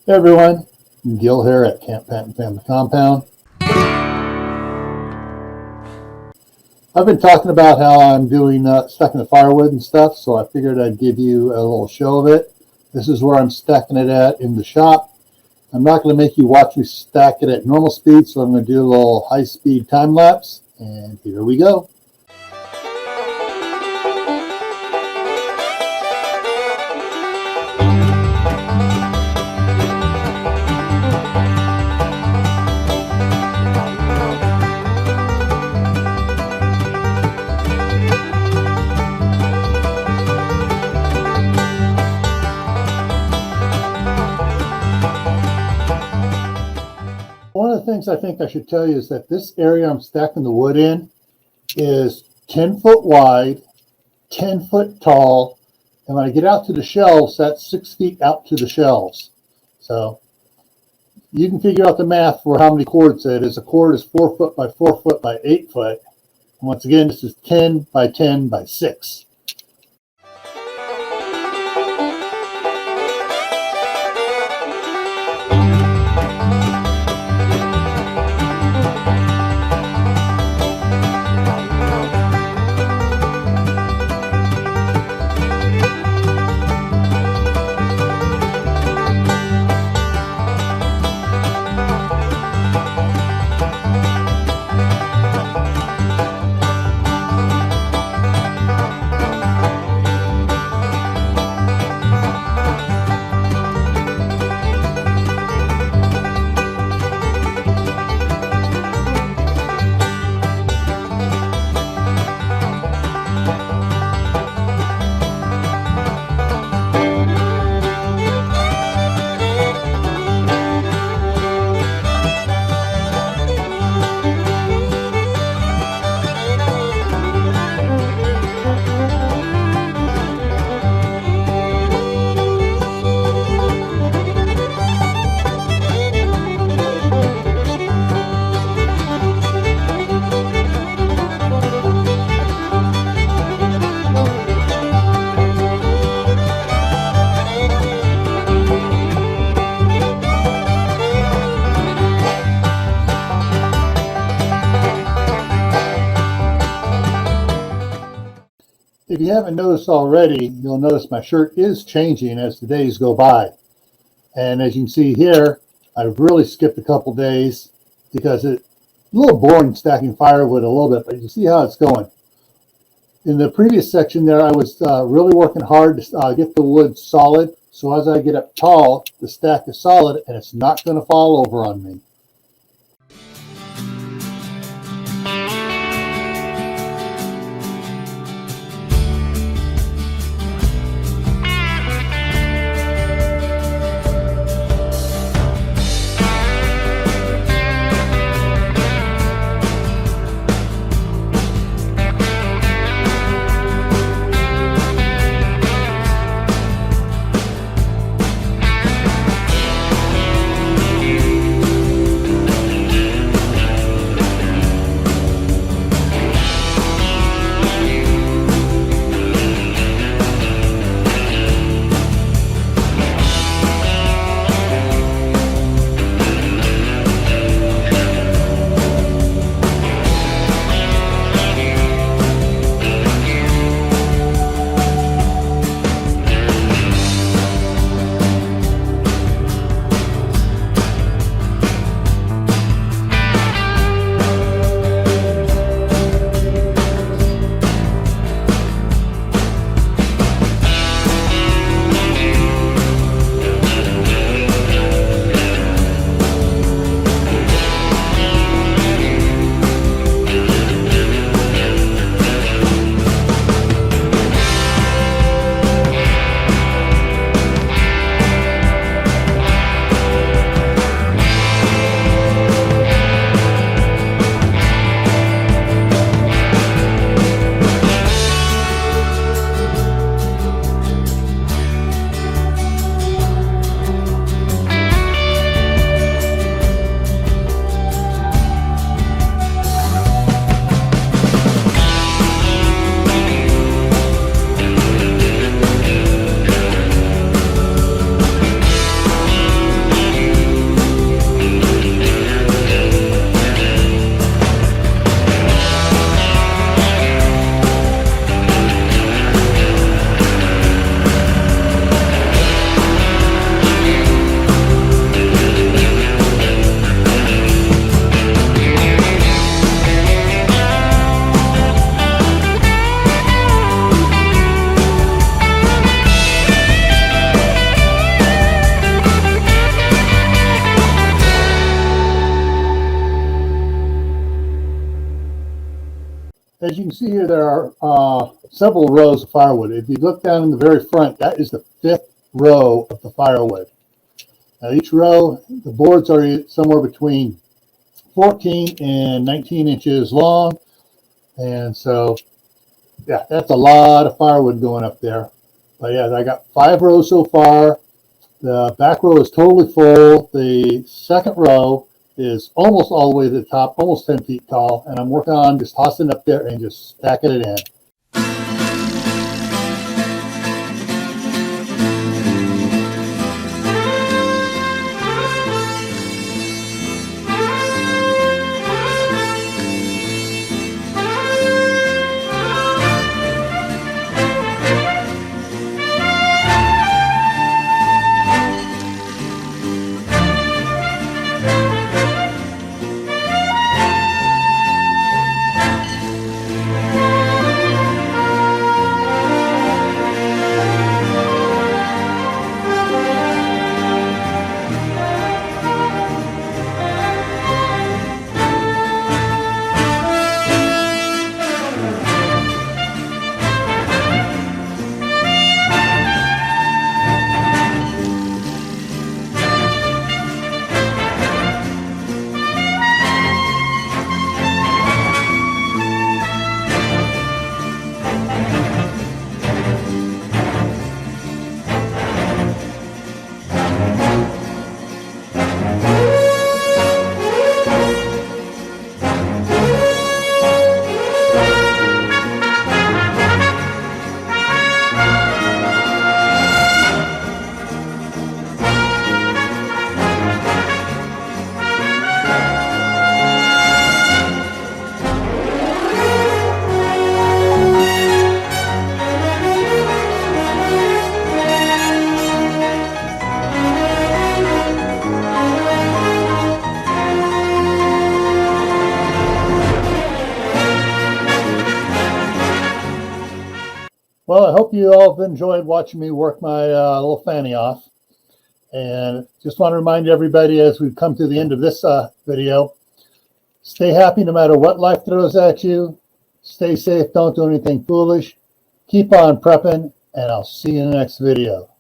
Hey everyone, Gil here at Camppatton Family Compound. I've been talking about how I'm doing stacking the firewood and stuff, so I figured I'd give you a little show of it. This is where I'm stacking it at in the shop. I'm not going to make you watch me stack it at normal speed, so I'm going to do a little high-speed time lapse, and here we go. One of the things I think I should tell you is that this area I'm stacking the wood in is 10 foot wide, 10 foot tall, and when I get out to the shelves, that's 6 feet out to the shelves. So you can figure out the math for how many cords it is. A cord is 4 foot by 4 foot by 8 foot. And once again, this is 10 by 10 by 6. If you haven't noticed already, you'll notice my shirt is changing as the days go by. And as you can see here, I've really skipped a couple days because it's a little boring stacking firewood a little bit, but you see how it's going. In the previous section there, I was really working hard to get the wood solid. So as I get up tall, the stack is solid and it's not going to fall over on me. as you can see here, there are several rows of firewood. If you look down in the very front, that is the 5th row of the firewood. Now each row, the boards are somewhere between 14 and 19 inches long. And so, yeah, that's a lot of firewood going up there. But yeah, I got 5 rows so far. The back row is totally full. The second row is almost all the way to the top, almost 10 feet tall. And I'm working on just tossing it up there and just stacking it in. Well, I hope you all have enjoyed watching me work my little fanny off. And just want to remind everybody as we come to the end of this video, stay happy no matter what life throws at you. Stay safe. Don't do anything foolish. Keep on prepping, and I'll see you in the next video.